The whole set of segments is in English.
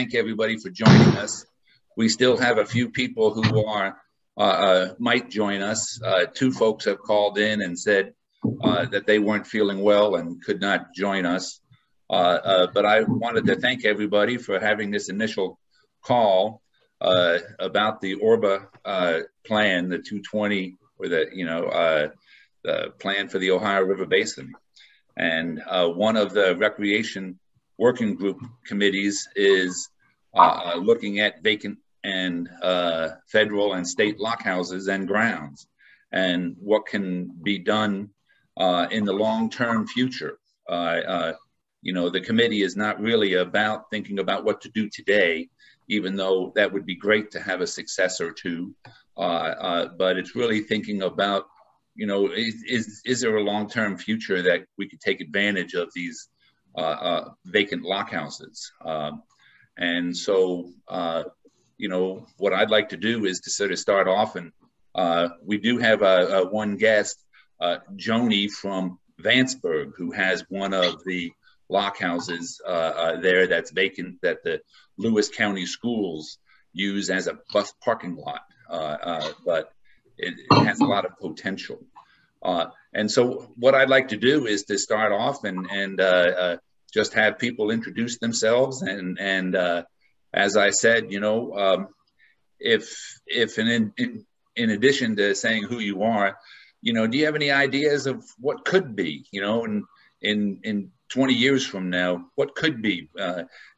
thank everybody for joining us. We still have a few people who might join us. Two folks have called in and said that they weren't feeling well and could not join us. But I wanted to thank everybody for having this initial call about the ORBA plan, the 220, or the plan for the Ohio River Basin. And one of the recreation working group committees is looking at vacant and federal and state lock houses and grounds, and what can be done in the long-term future. The committee is not really about thinking about what to do today, even though that would be great to have a successor to, but it's really thinking about, is there a long-term future that we could take advantage of these vacant lock houses? And so, what I'd like to do is to sort of start off, and we do have one guest, Joni from Vanceburg, who has one of the lock houses there that's vacant, that the Lewis County schools use as a bus parking lot, but it has a lot of potential. And so what I'd like to do is to start off and just have people introduce themselves. And as I said, if in addition to saying who you are, do you have any ideas of what could be, in 20 years from now, what could be,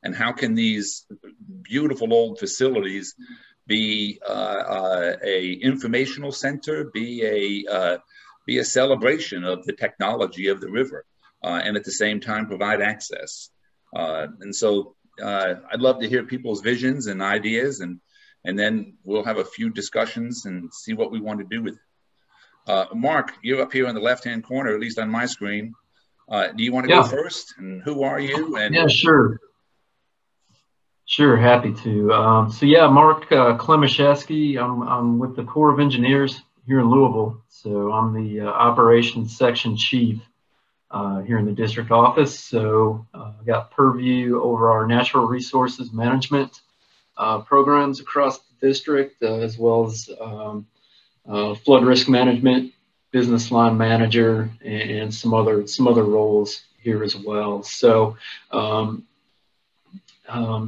and how can these beautiful old facilities be a informational center, be a celebration of the technology of the river, and at the same time provide access. And so I'd love to hear people's visions and ideas, and then we'll have a few discussions and see what we want to do with it. Mark, you're up here on the left-hand corner, at least on my screen. Do you want to go first? And who are you? And yeah, sure. Sure, happy to. Mark Klemaszewski. I'm with the Corps of Engineers here in Louisville. So I'm the operations section chief here in the district office. So I've got purview over our natural resources management programs across the district, as well as flood risk management, business line manager, and some other roles here as well. So I'm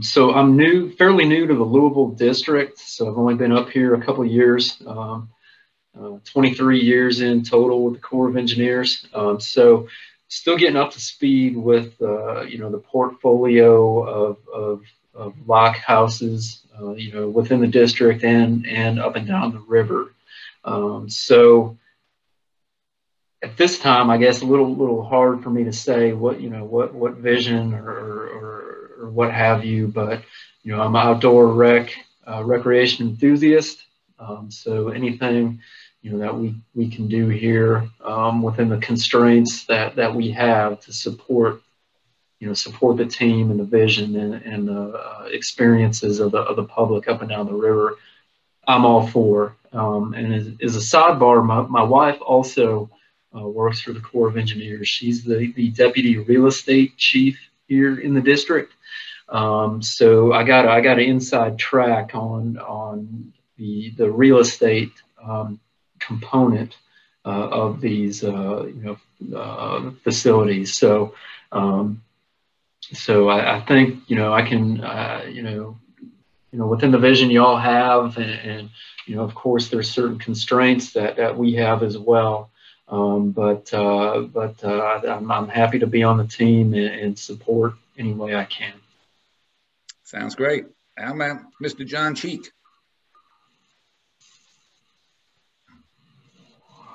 fairly new to the Louisville district. So I've only been up here a couple of years, 23 years in total with the Corps of Engineers. So still getting up to speed with the portfolio of lock houses within the district and up and down the river. So at this time, I guess a little hard for me to say what vision or what have you, but I'm an outdoor recreation enthusiast. So anything that we can do here within the constraints that we have to support the team and the vision and the experiences of the public up and down the river, I'm all for. And as a sidebar, my wife also works for the Corps of Engineers. She's the deputy real estate chief here in the district. So I got an inside track on the real estate component of these facilities. So I think I can within the vision you all have, and of course there's certain constraints that we have as well. But I'm happy to be on the team and support any way I can. Sounds great. I'm Mr. John Cheek.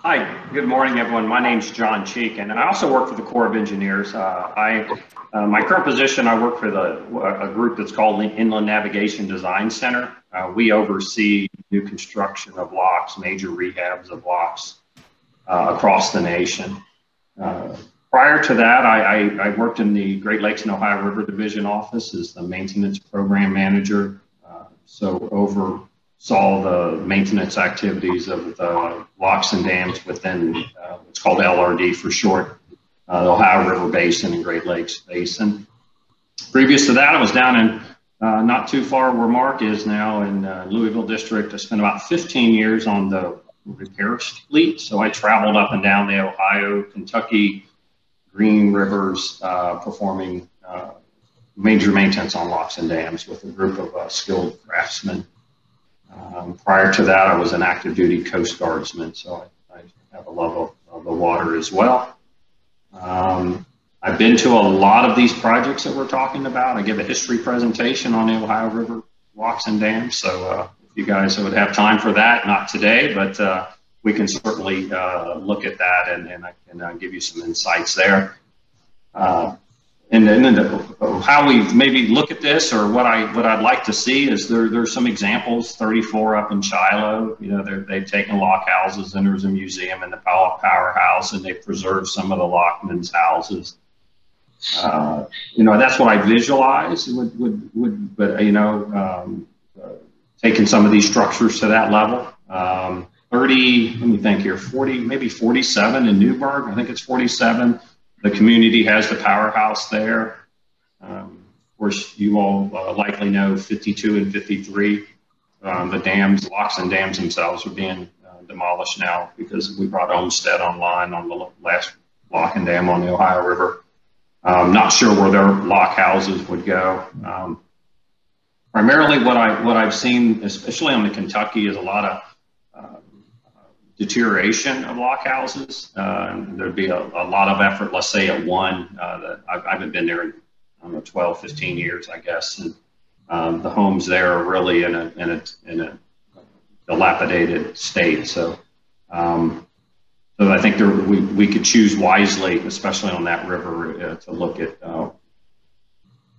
Hi, good morning, everyone. My name's John Cheek, and I also work for the Corps of Engineers. My current position, I work for a group that's called the Inland Navigation Design Center. We oversee new construction of locks, major rehabs of locks across the nation. Prior to that, I worked in the Great Lakes and Ohio River Division office as the maintenance program manager. So oversaw the maintenance activities of the locks and dams within what's called LRD for short, the Ohio River Basin and Great Lakes Basin. Previous to that, I was down in not too far where Mark is now in Louisville District. I spent about 15 years on the repair fleet. So I traveled up and down the Ohio, Kentucky, Green Rivers, performing major maintenance on locks and dams with a group of skilled craftsmen. Prior to that, I was an active duty Coast Guardsman, so I have a love of the water as well. I've been to a lot of these projects that we're talking about. I give a history presentation on the Ohio River locks and dams, so if you guys would have time for that, not today, but we can certainly look at that and I can give you some insights there. And then how we maybe look at this, or what I'd like to see is there's some examples. 34 up in Shiloh, you know, they've taken lock houses, and there's a museum in the powerhouse, and they preserved some of the lockmen's houses. You know, that's what I visualize but you know, taking some of these structures to that level. 30, let me think here, 40, maybe 47 in Newburgh. I think it's 47. The community has the powerhouse there. Of course, you all likely know 52 and 53. The dams, locks and dams themselves are being demolished now because we brought Olmsted online on the last lock and dam on the Ohio River. Not sure where their lock houses would go. Primarily what I've seen, especially on the Kentucky, is a lot of deterioration of lock houses. There'd be a lot of effort, let's say at one, that I haven't been there in, I don't know, 12, 15 years, I guess. And the homes there are really in a dilapidated state. So, so I think we could choose wisely, especially on that river, to look at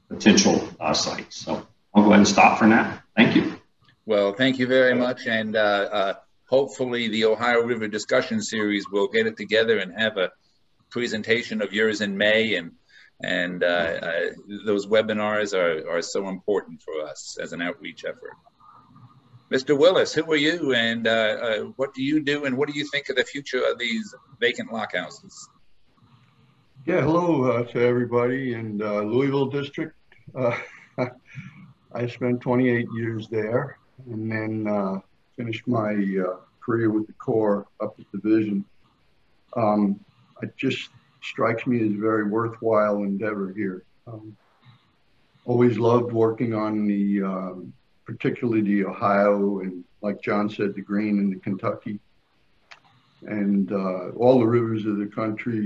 potential sites. So I'll go ahead and stop for now. Thank you. Well, thank you very much. And hopefully the Ohio River discussion series will get it together and have a presentation of yours in May. And those webinars are so important for us as an outreach effort. Mr. Willis, who are you, and what do you do, and what do you think of the future of these vacant lock houses? Yeah, hello to everybody in Louisville District. I spent 28 years there, and then finished my career with the Corps up at Division. It just strikes me as a very worthwhile endeavor here. Always loved working on the particularly the Ohio, and like John said, the Green and the Kentucky, and all the rivers of the country,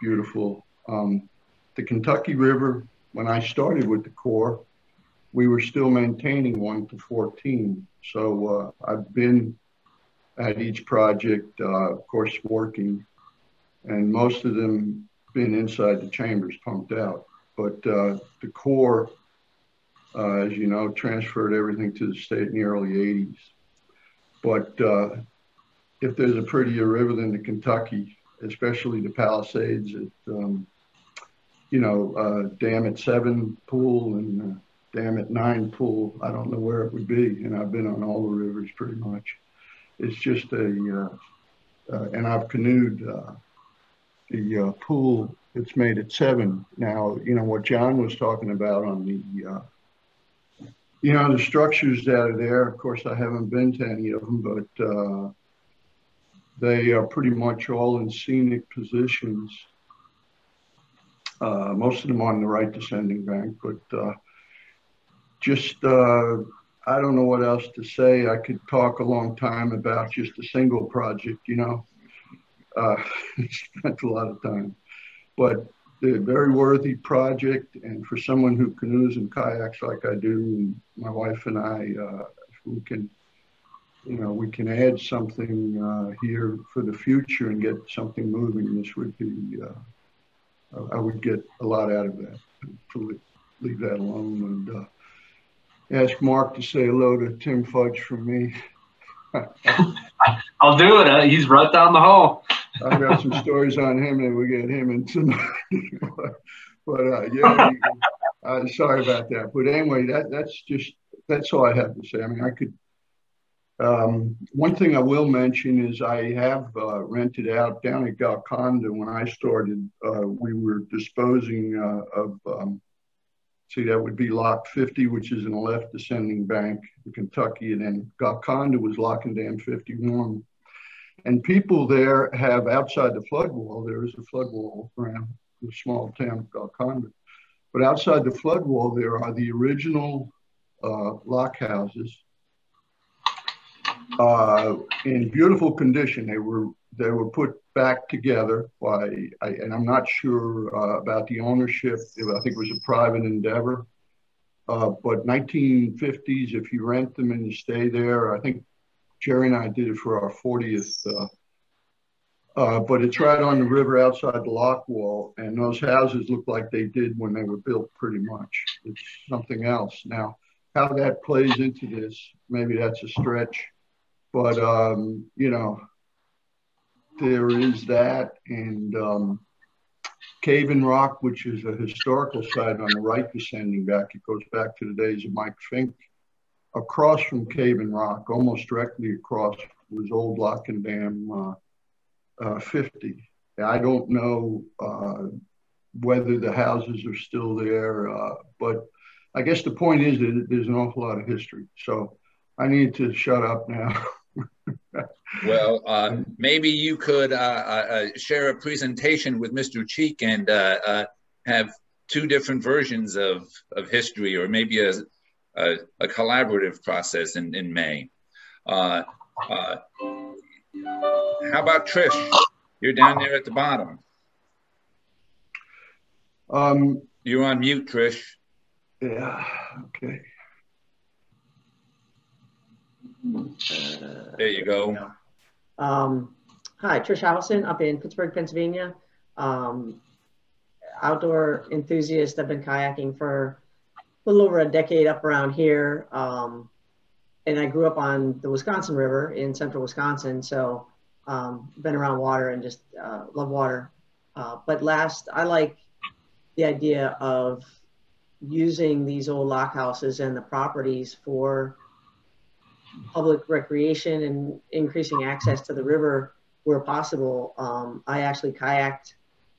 beautiful. The Kentucky River, when I started with the Corps, we were still maintaining 1 to 14. So I've been at each project, of course, working, and most of them been inside the chambers, pumped out. But the Corps, as you know, transferred everything to the state in the early 80s. But if there's a prettier river than the Kentucky, especially the Palisades, you know, Dam at 7 pool and Dam at 9 pool, I don't know where it would be. And I've been on all the rivers pretty much. It's just and I've canoed the pool that's made at 7. Now, you know, what John was talking about on the, you know, the structures that are there, of course, I haven't been to any of them, but they are pretty much all in scenic positions. Most of them on the right descending bank, but just, I don't know what else to say. I could talk a long time about just a single project, you know. Spent a lot of time, but they're a very worthy project. And for someone who canoes and kayaks like I do, and my wife and I, if we can, you know, we can add something here for the future and get something moving, this would be, I would get a lot out of that. To leave that alone and ask Mark to say hello to Tim Fudge from me. I'll do it. He's right down the hall. I've got some stories on him, and we get him in tonight. but yeah, sorry about that. But anyway, that's all I have to say. I mean, I could. One thing I will mention is I have rented out down at Golconda. When I started, we were disposing of See, that would be Lock 50, which is in the left descending bank in Kentucky, and then Golconda was Lock and Dam 51. And people there have, outside the flood wall, there is a flood wall around the small town of Golconda. But outside the flood wall, there are the original lock houses in beautiful condition. They were put back together by, and I'm not sure about the ownership. I think it was a private endeavor. But 1950s, if you rent them and you stay there, I think Jerry and I did it for our 40th. But it's right on the river outside the lock wall, and those houses look like they did when they were built pretty much. It's something else. Now, how that plays into this, maybe that's a stretch, but, you know, there is that, and Cave and Rock, which is a historical site on the right descending back. It goes back to the days of Mike Fink. Across from Cave and Rock, almost directly across, was old Lock and Dam 50. I don't know whether the houses are still there, but I guess the point is that there's an awful lot of history. So I need to shut up now. Well, maybe you could share a presentation with Mr. Cheek and have two different versions of history, or maybe a collaborative process in May. How about Trish? You're down there at the bottom. You're on mute, Trish. Yeah, okay. There you go. Hi, Trish Allison up in Pittsburgh, Pennsylvania. Outdoor enthusiast. I've been kayaking for a little over a decade up around here. And I grew up on the Wisconsin River in central Wisconsin. So been around water and just love water. But I like the idea of using these old lock houses and the properties for public recreation and increasing access to the river where possible. I actually kayaked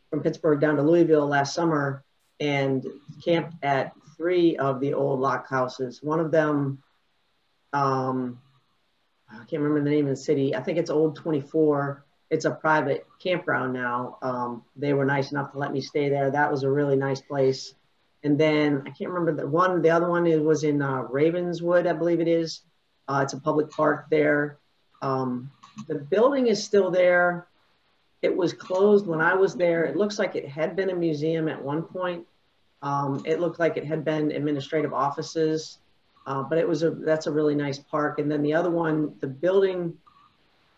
from Pittsburgh down to Louisville last summer and camped at 3 of the old lock houses. One of them, I can't remember the name of the city. I think it's Old 24. It's a private campground now. They were nice enough to let me stay there. That was a really nice place. And then I can't remember the other one was in Ravenswood, I believe it is. It's a public park there. The building is still there. It was closed when I was there. It looks like it had been a museum at one point. It looked like it had been administrative offices, but that's a really nice park. And then the other one, the building,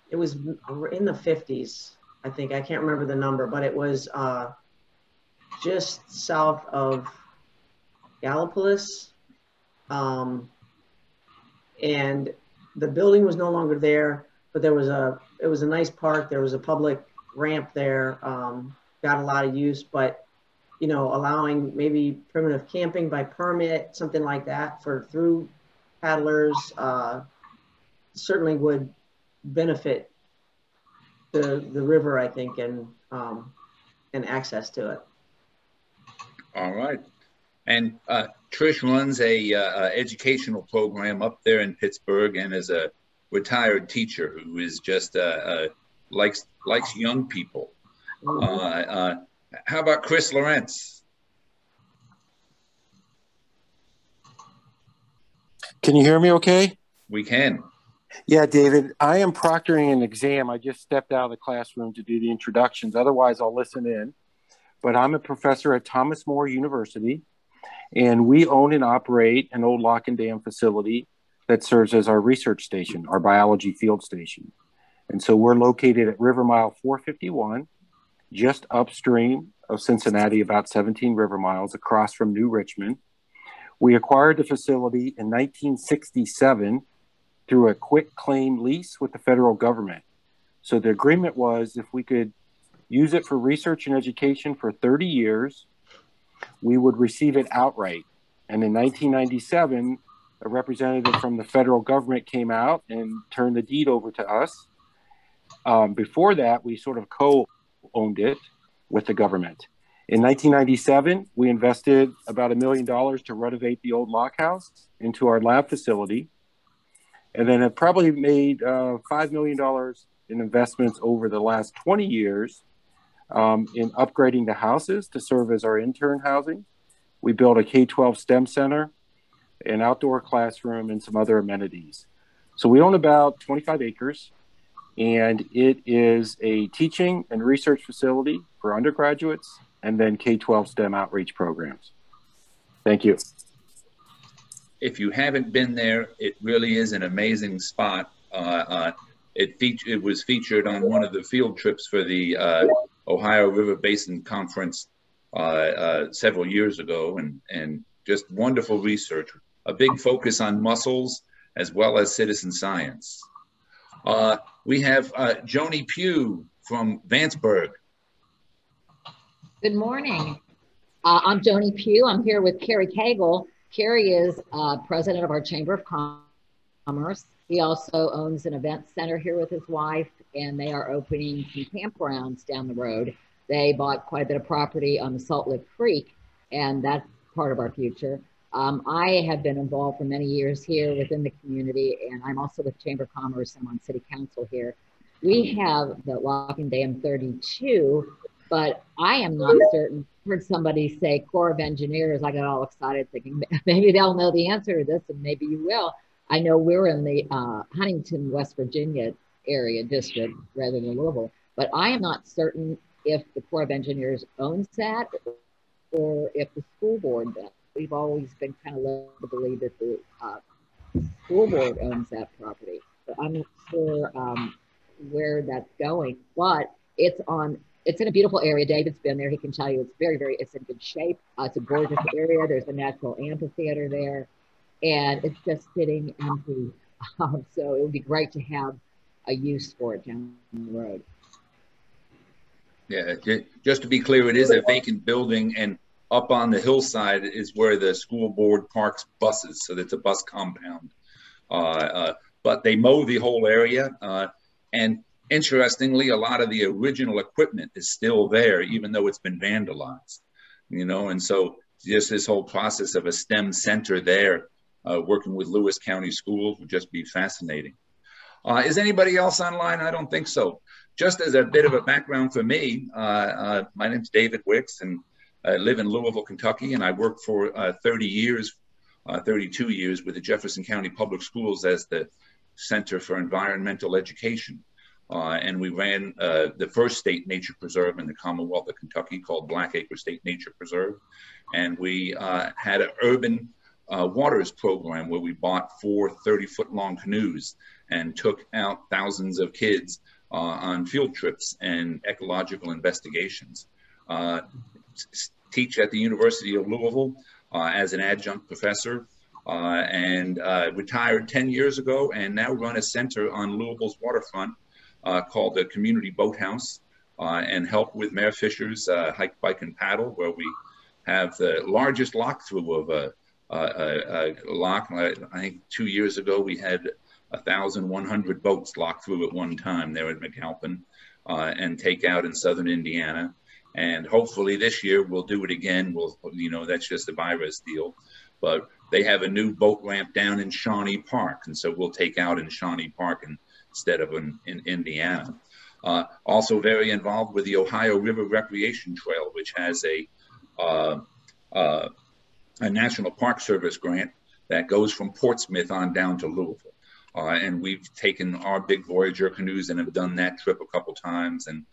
it was in the 50s, I think. I can't remember the number, but it was just south of Gallipolis. And the building was no longer there, but it was a nice park. There was a public ramp there, got a lot of use, but you know, allowing maybe primitive camping by permit, something like that for through paddlers, certainly would benefit the river, I think, and access to it. All right. And Trish runs a educational program up there in Pittsburgh, and is a retired teacher who is just likes young people. How about Chris Lawrence? Can you hear me okay? We can. Yeah, David, I am proctoring an exam. I just stepped out of the classroom to do the introductions. Otherwise, I'll listen in. But I'm a professor at Thomas More University, and we own and operate an old lock and dam facility that serves as our research station, our biology field station. And so we're located at River Mile 451, just upstream of Cincinnati, about 17 river miles across from New Richmond. We acquired the facility in 1967 through a quick claim lease with the federal government. So the agreement was if we could use it for research and education for 30 years, we would receive it outright. And in 1997, a representative from the federal government came out and turned the deed over to us. Before that, we sort of co-owned it with the government. In 1997, we invested about $1 million to renovate the old lock house into our lab facility. And then have probably made $5 million in investments over the last 20 years in upgrading the houses to serve as our intern housing. We built a K-12 STEM center, an outdoor classroom, and some other amenities. So we own about 25 acres, and it is a teaching and research facility for undergraduates and then K-12 STEM outreach programs. Thank you. If you haven't been there, it really is an amazing spot. It was featured on one of the field trips for the Ohio River Basin Conference several years ago, and just wonderful research. A big focus on mussels as well as citizen science. We have Joni Pugh from Vanceburg. Good morning. I'm Joni Pugh. I'm here with Carrie Cagle. Carrie is president of our Chamber of Commerce. He also owns an event center here with his wife, and they are opening some campgrounds down the road. They bought quite a bit of property on the Salt Lick Creek, and that's part of our future. I have been involved for many years here within the community, and I'm also with Chamber of Commerce. I'm on City Council here. We have the Locking Dam 32, but I am not certain. I heard somebody say Corps of Engineers. I got all excited thinking maybe they'll know the answer to this, and maybe you will. I know we're in the Huntington, West Virginia area district rather than Louisville, but I am not certain if the Corps of Engineers owns that or if the school board does. We've always been kind of led to believe that the school board owns that property, but I'm not sure where that's going. But it's in a beautiful area. David's been there. He can tell you it's in good shape. It's a gorgeous area. There's a natural amphitheater there, and it's just sitting empty. So it would be great to have a use for it down the road. Yeah, just to be clear, it is a vacant building, and up on the hillside is where the school board parks buses, so that's a bus compound. But they mow the whole area, and interestingly, a lot of the original equipment is still there, even though it's been vandalized. You know, and so just this whole process of a STEM center there, working with Lewis County Schools, would just be fascinating. Is anybody else online? I don't think so. Just as a bit of a background for me, my name's David Wicks, and I live in Louisville, Kentucky, and I worked for 32 years with the Jefferson County Public Schools as the Center for Environmental Education. And we ran the first state nature preserve in the Commonwealth of Kentucky called Blackacre State Nature Preserve. And we had an urban waters program where we bought 4 30-foot long canoes and took out thousands of kids on field trips and ecological investigations. Teach at the University of Louisville as an adjunct professor, and retired 10 years ago, and now run a center on Louisville's waterfront called the Community Boathouse, and help with Mayor Fisher's hike, bike, and paddle, where we have the largest lock through of a lock. I think 2 years ago we had 1,100 boats locked through at one time there at McAlpin, and take out in southern Indiana. And hopefully this year we'll do it again. That's just a virus deal. But they have a new boat ramp down in Shawnee Park, and so we'll take out in Shawnee Park instead of in Indiana. Also very involved with the Ohio River Recreation Trail, which has a National Park Service grant that goes from Portsmouth on down to Louisville. And we've taken our big Voyager canoes and have done that trip a couple times, and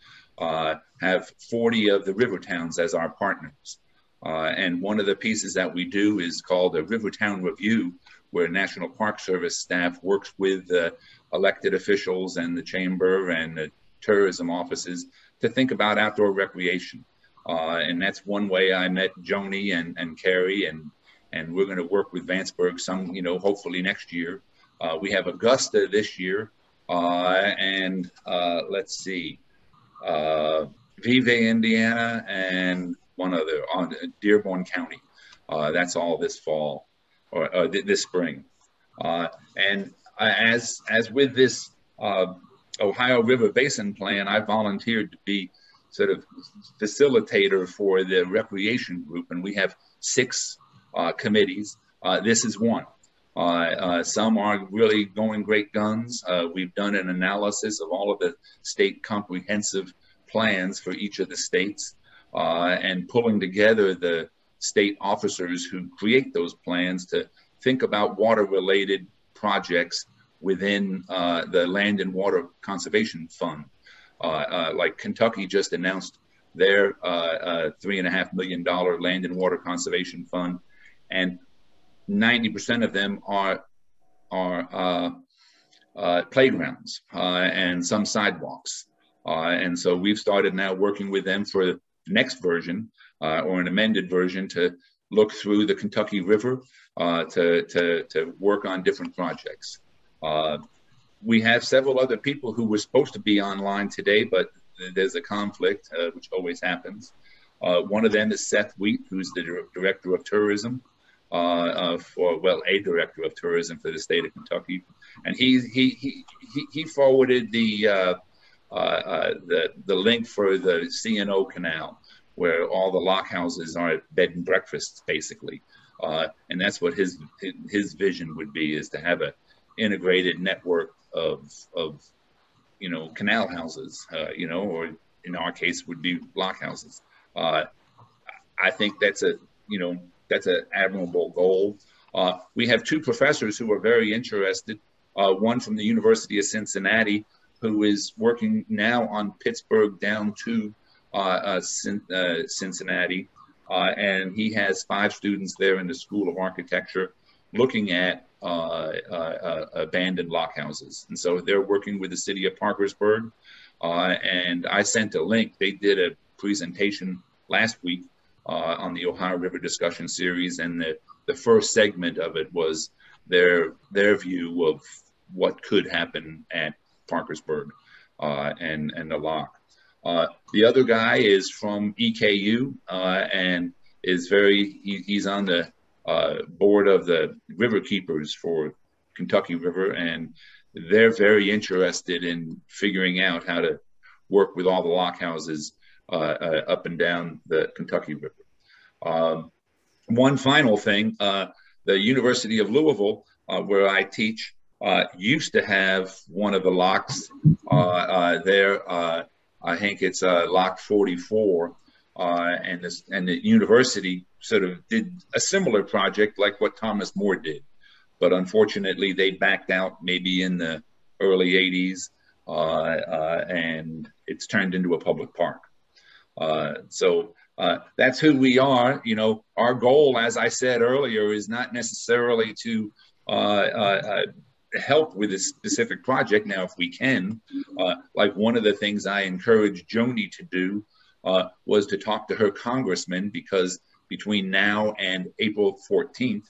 have 40 of the river towns as our partners. And one of the pieces that we do is called a Rivertown Review, where National Park Service staff works with elected officials and the chamber and the tourism offices to think about outdoor recreation. And that's one way I met Joni and Carrie, and we're going to work with Vanceburg some, hopefully next year. We have Augusta this year, and let's see, Vevey, Indiana, and one other on Dearborn County. That's all this fall or this spring. And as with this Ohio River Basin plan, I volunteered to be sort of facilitator for the recreation group, and we have 6 committees. This is one. Some are really going great guns. We've done an analysis of all of the state comprehensive plans for each of the states, and pulling together the state officers who create those plans to think about water-related projects within the Land and Water Conservation Fund. Like Kentucky just announced their $3.5 million Land and Water Conservation Fund, and 90% of them are playgrounds and some sidewalks. And so we've started now working with them for the next version or an amended version to look through the Kentucky River to work on different projects. We have several other people who were supposed to be online today, but there's a conflict, which always happens. One of them is Seth Wheat, who's the Director of Tourism a Director of Tourism for the state of Kentucky. And he forwarded the link for the C&O Canal, where all the lock houses are bed and breakfasts, basically. And that's what his vision would be, is to have an integrated network of canal houses, or in our case would be lock houses. I think that's an admirable goal. We have 2 professors who are very interested. One from the University of Cincinnati, who is working now on Pittsburgh down to Cincinnati, and he has 5 students there in the School of Architecture looking at abandoned lock houses. And so they're working with the city of Parkersburg, and I sent a link. They did a presentation last week on the Ohio River Discussion Series, and the first segment of it was their view of what could happen at Parkersburg and the lock. The other guy is from EKU and is he's on the board of the River Keepers for Kentucky River, and they're very interested in figuring out how to work with all the lock houses up and down the Kentucky River. One final thing, the University of Louisville, where I teach, used to have one of the locks there. I think it's lock 44, and the university sort of did a similar project like what Thomas More did, but unfortunately they backed out maybe in the early 80s, and it's turned into a public park. So that's who we are. Our goal, as I said earlier, is not necessarily to help with a specific project. Now, if we can, like one of the things I encouraged Joni to do was to talk to her congressman, because between now and April 14th,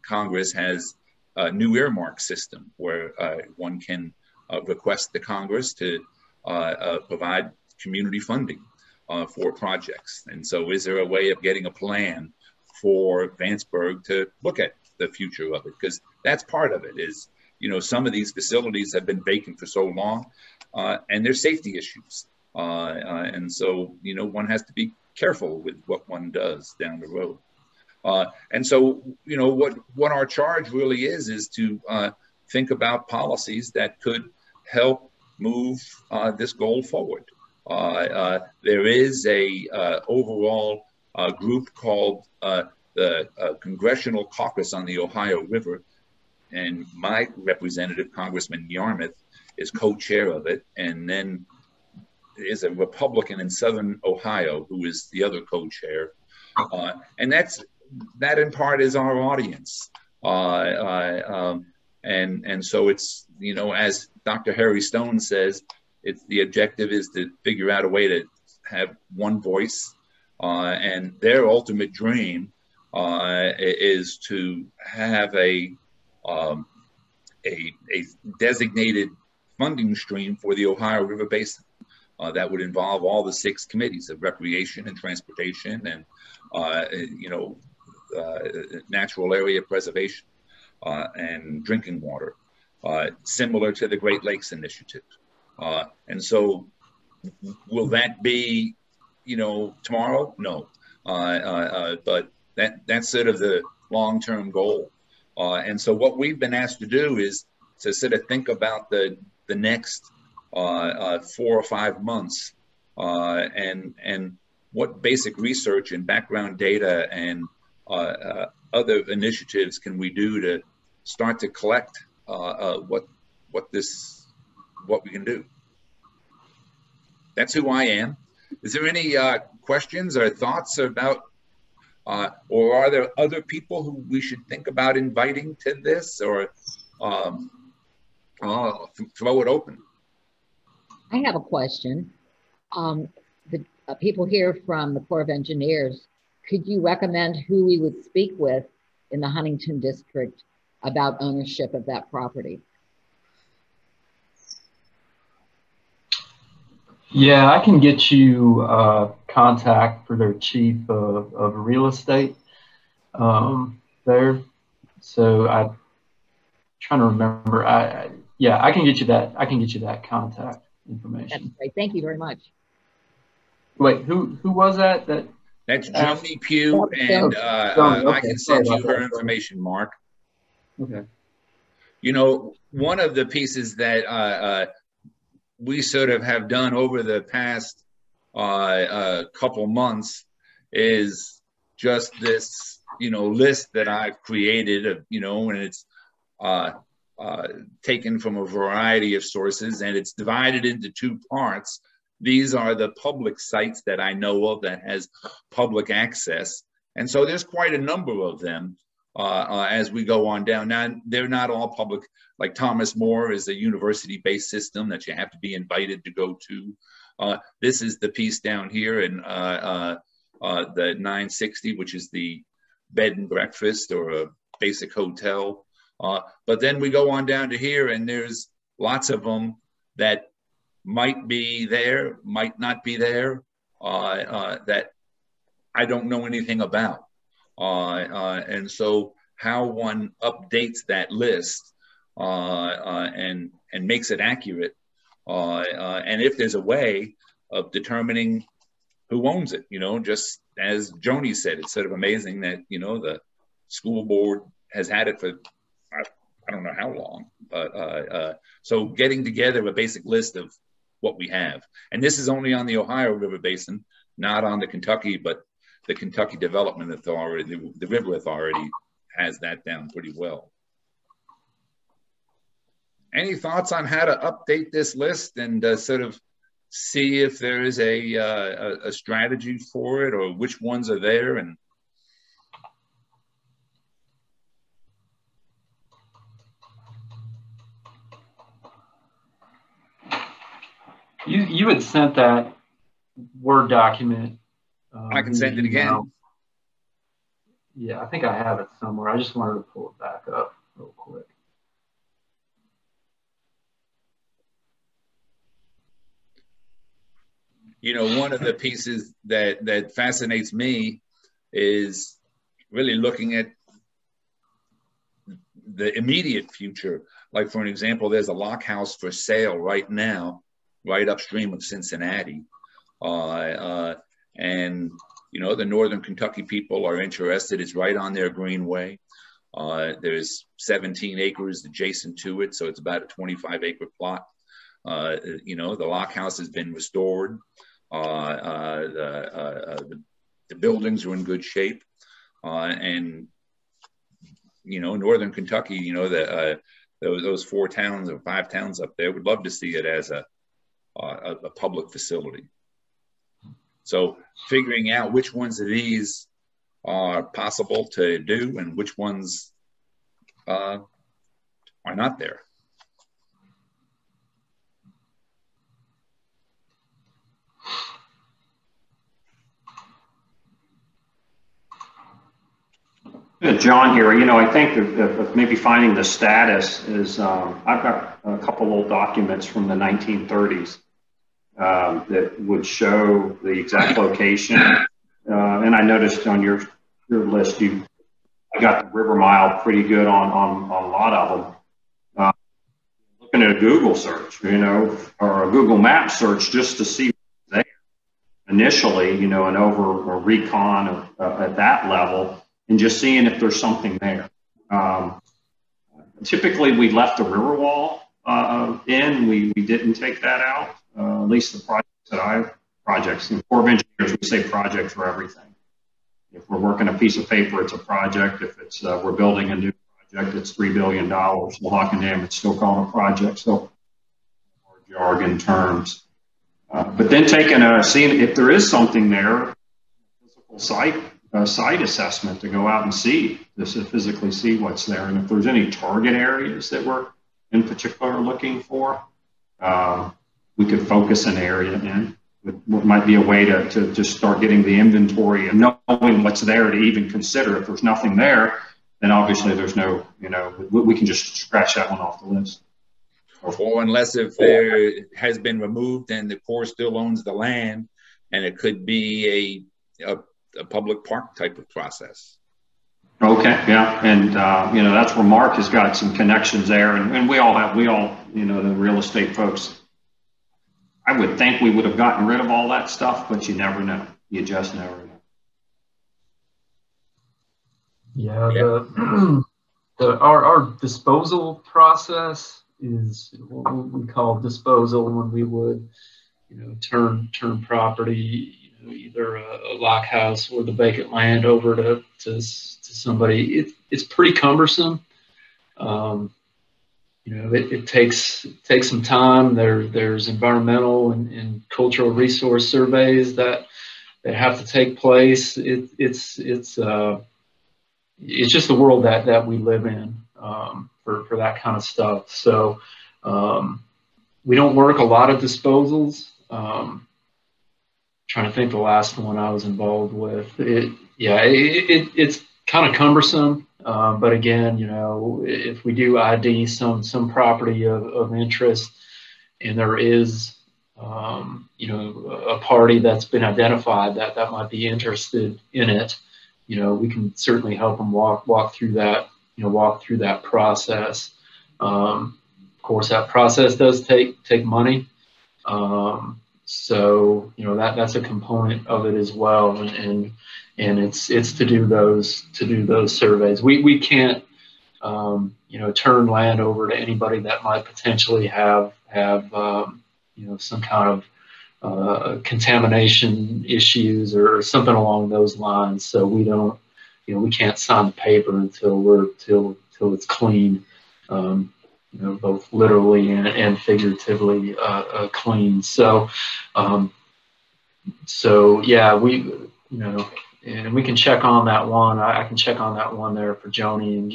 Congress has a new earmark system where one can request the Congress to provide community funding for projects. And so is there a way of getting a plan for Vanceburg to look at the future of it? Because that's part of it is, some of these facilities have been vacant for so long, and there's safety issues. And so, one has to be careful with what one does down the road. And so, what our charge really is to think about policies that could help move this goal forward. There is a overall group called the Congressional Caucus on the Ohio River, and my representative, Congressman Yarmouth, is co-chair of it. And then there's a Republican in Southern Ohio who is the other co-chair, and that in part is our audience. And so it's, as Dr. Harry Stone says, the objective is to figure out a way to have one voice, and their ultimate dream is to have a designated funding stream for the Ohio River Basin that would involve all the 6 committees of recreation and transportation and natural area preservation and drinking water, similar to the Great Lakes Initiative. And so Will that be, tomorrow? No. But that's sort of the long-term goal. And so what we've been asked to do is to sort of think about the next 4 or 5 months, and what basic research and background data and other initiatives can we do to start to collect what we can do. That's who I am. Is there any questions or thoughts about, or are there other people who we should think about inviting to this, or I'll throw it open? I have a question. The people here from the Corps of Engineers, could you recommend who we would speak with in the Huntington District about ownership of that property? Yeah, I can get you contact for their chief of real estate there. So I'm trying to remember. Yeah, I can get you that. I can get you that contact information. That's great. Thank you very much. Wait, who was that? That's Joni Pugh, and I can send you her information, Mark. Okay. One of the pieces that we sort of have done over the past couple months is just this, list that I've created of, and it's taken from a variety of sources, and it's divided into 2 parts. These are the public sites that I know of that has public access. And so there's quite a number of them as we go on down. Now, they're not all public. Like Thomas More is a university-based system that you have to be invited to go to. This is the piece down here in the 960, which is the bed and breakfast or a basic hotel. But then we go on down to here, and there's lots of them that might be there, might not be there, that I don't know anything about. And so how one updates that list and makes it accurate, and if there's a way of determining who owns it, just as Joni said, it's sort of amazing that, the school board has had it for, I don't know how long, but so getting together a basic list of what we have. And this is only on the Ohio River Basin, not on the Kentucky, but the Kentucky Development Authority, the River Authority has that down pretty well. Any thoughts on how to update this list and sort of see if there is a strategy for it, or which ones are there? And You had sent that Word document. I can send it again. Yeah, I think I have it somewhere. I just wanted to pull it back up real quick. One of the pieces that fascinates me is really looking at the immediate future. Like, for an example, there's a lock house for sale right now, right upstream of Cincinnati. And, the Northern Kentucky people are interested. It's right on their greenway. There's 17 acres adjacent to it, so it's about a 25-acre plot. The lock house has been restored. The buildings are in good shape. And, Northern Kentucky, those 4 towns or 5 towns up there would love to see it as a public facility. So figuring out which ones of these are possible to do and which ones are not there. John here, I think that maybe finding the status is, I've got a couple old documents from the 1930s that would show the exact location. And I noticed on your list, I got the river mile pretty good on a lot of them. Looking at a Google search, or a Google map search just to see initially, you know, an over a recon at that level and just seeing if there's something there. Typically, we left the river wall in. We didn't take that out. At least the projects in Corps of Engineers, we say project for everything. If we're working a piece of paper, it's a project. If it's we're building a new project, it's $3 billion. Well, Hawken Dam, it's still called a project. So, jargon terms. But then seeing if there is something there, physical site assessment to go out and see, just to physically see what's there. And if there's any target areas that we're in particular looking for, we could focus an area in. What might be a way to just start getting the inventory and knowing what's there to even consider. If there's nothing there, then obviously there's no, you know, we can just scratch that one off the list. Or unless if there has been removed and the Corps still owns the land, and it could be a public park type of process. Okay, yeah, and you know, that's where Mark has got some connections there, and we all, you know, the real estate folks. I would think we would have gotten rid of all that stuff, but you never know. You just never know. Yeah, our disposal process is what we call disposal, when we would, you know, turn property, you know, either a lock house or the vacant land over to somebody. It's pretty cumbersome. You know, it takes some time. There's environmental and cultural resource surveys that have to take place. It's just the world that we live in for that kind of stuff. So we don't work a lot of disposals. Trying to think the last one I was involved with. It's kind of cumbersome. But again, you know, if we do ID some property of interest, and there is, you know, a party that's been identified that might be interested in it, you know, we can certainly help them walk through that, you know, walk through that process. Of course, that process does take money. So, you know, that's a component of it as well. And it's to do those surveys. We can't, you know, turn land over to anybody that might potentially have you know, some kind of contamination issues or something along those lines. So we don't, you know, we can't sign the paper until it's clean, you know, both literally and figuratively clean. So yeah, we, you know, and we can check on that one. I can check on that one there for Joni and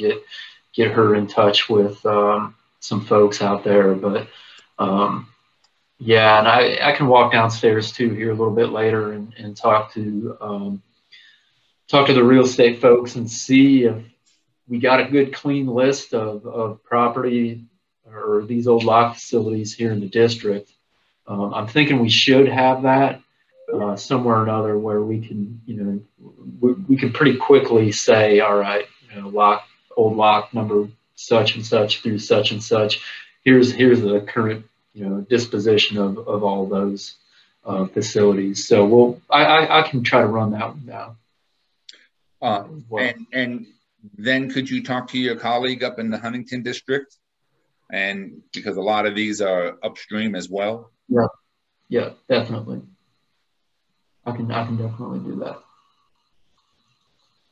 get her in touch with some folks out there. But yeah, and I can walk downstairs too here a little bit later and talk to the real estate folks and see if we got a good clean list of property or these old lock facilities here in the district. I'm thinking we should have that somewhere or another where we can, you know, we can pretty quickly say, all right, you know, old lock number such and such through such and such. Here's the current, you know, disposition of all those facilities. So I can try to run that one down. And then could you talk to your colleague up in the Huntington district? And because a lot of these are upstream as well. Yeah, definitely. I can definitely do that.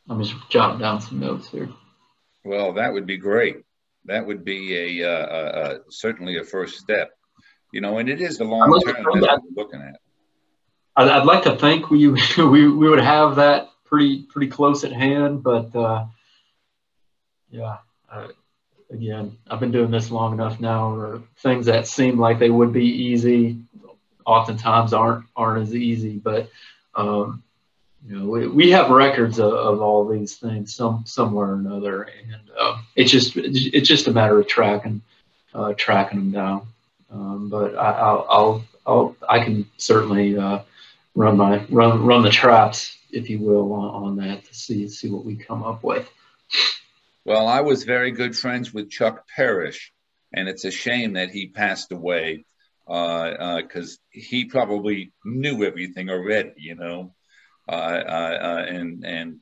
I'm just jotting down some notes here. Well, that would be great. That would be certainly a first step. You know, and it is the long term that we're looking at. I'd like to think we would have that pretty close at hand, but yeah. Again, I've been doing this long enough now where things that seem like they would be easy oftentimes aren't as easy. But you know, we have records of all these things somewhere or another, and it's just a matter of tracking them down. But I can certainly run the traps, if you will, on that to see what we come up with. Well, I was very good friends with Chuck Parrish, and it's a shame that he passed away. because he probably knew everything already, you know. And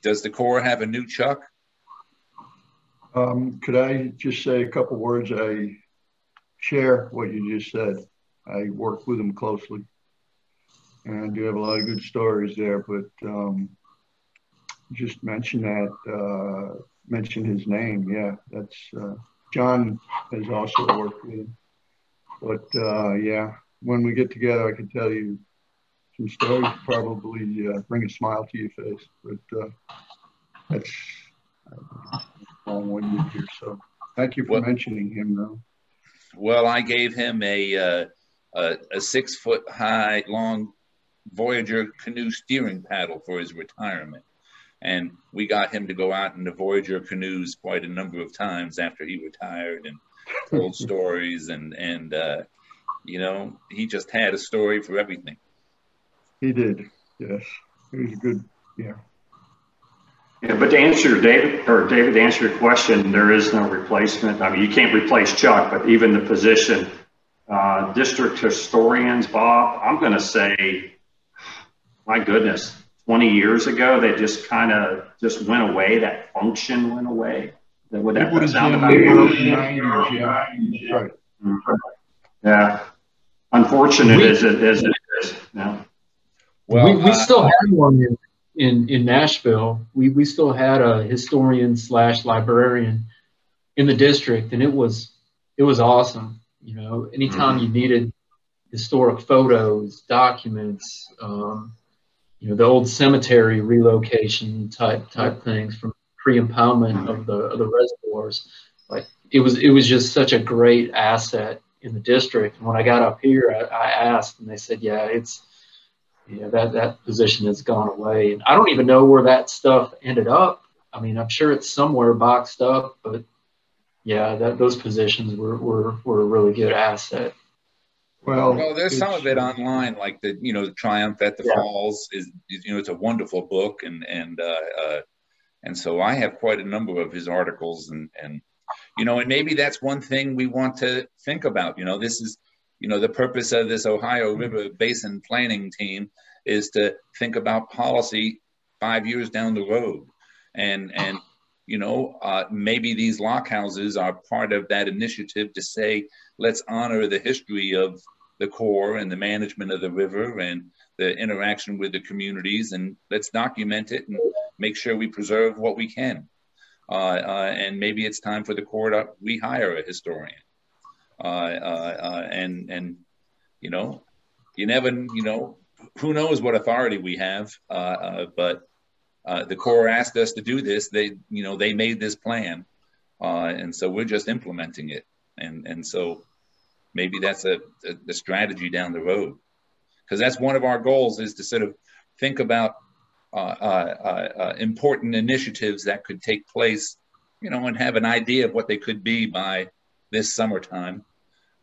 does the Corps have a new Chuck? Could I just say a couple words? I share what you just said. I work with him closely, and I do have a lot of good stories there. But just mention that, mention his name. Yeah, that's John has also worked with him. But yeah, when we get together, I can tell you some stories, probably bring a smile to your face. But that's long-winded here. So thank you for mentioning him, though. Well, I gave him a 6 foot high long Voyager canoe steering paddle for his retirement. And we got him to go out in the Voyager canoes quite a number of times after he retired and told stories. And you know, he just had a story for everything. He did, yes. He was good, yeah. Yeah, but to answer David, to answer your question, there is no replacement. I mean, you can't replace Chuck, but even the position, district historians, Bob, I'm going to say, my goodness, 20 years ago, they just kind of just went away. That function went away. Would that sound about right? Yeah. Right. Yeah. Unfortunate as it is. Yeah. Well, we still had one in Nashville. We still had a historian / librarian in the district, and it was awesome. You know, anytime you needed historic photos, documents, you know, the old cemetery relocation type things from pre-impoundment of the reservoirs. Like it was just such a great asset in the district. And when I got up here, I asked, and they said, yeah, that position has gone away. And I don't even know where that stuff ended up. I mean, I'm sure it's somewhere boxed up, but yeah, those positions were a really good asset. Well, there's some of it online, like the Triumph at the Falls is it's a wonderful book, and so I have quite a number of his articles, and maybe that's one thing we want to think about. This is the purpose of this Ohio River Basin Planning Team is to think about policy 5 years down the road, and maybe these lock houses are part of that initiative to say, let's honor the history of the Corps and the management of the river and the interaction with the communities, and let's document it and make sure we preserve what we can. And maybe it's time for the Corps to rehire a historian. And you never, who knows what authority we have, but the Corps asked us to do this. They made this plan, and so we're just implementing it. And so maybe that's the strategy down the road, because that's one of our goals, is to sort of think about important initiatives that could take place, and have an idea of what they could be by this summertime,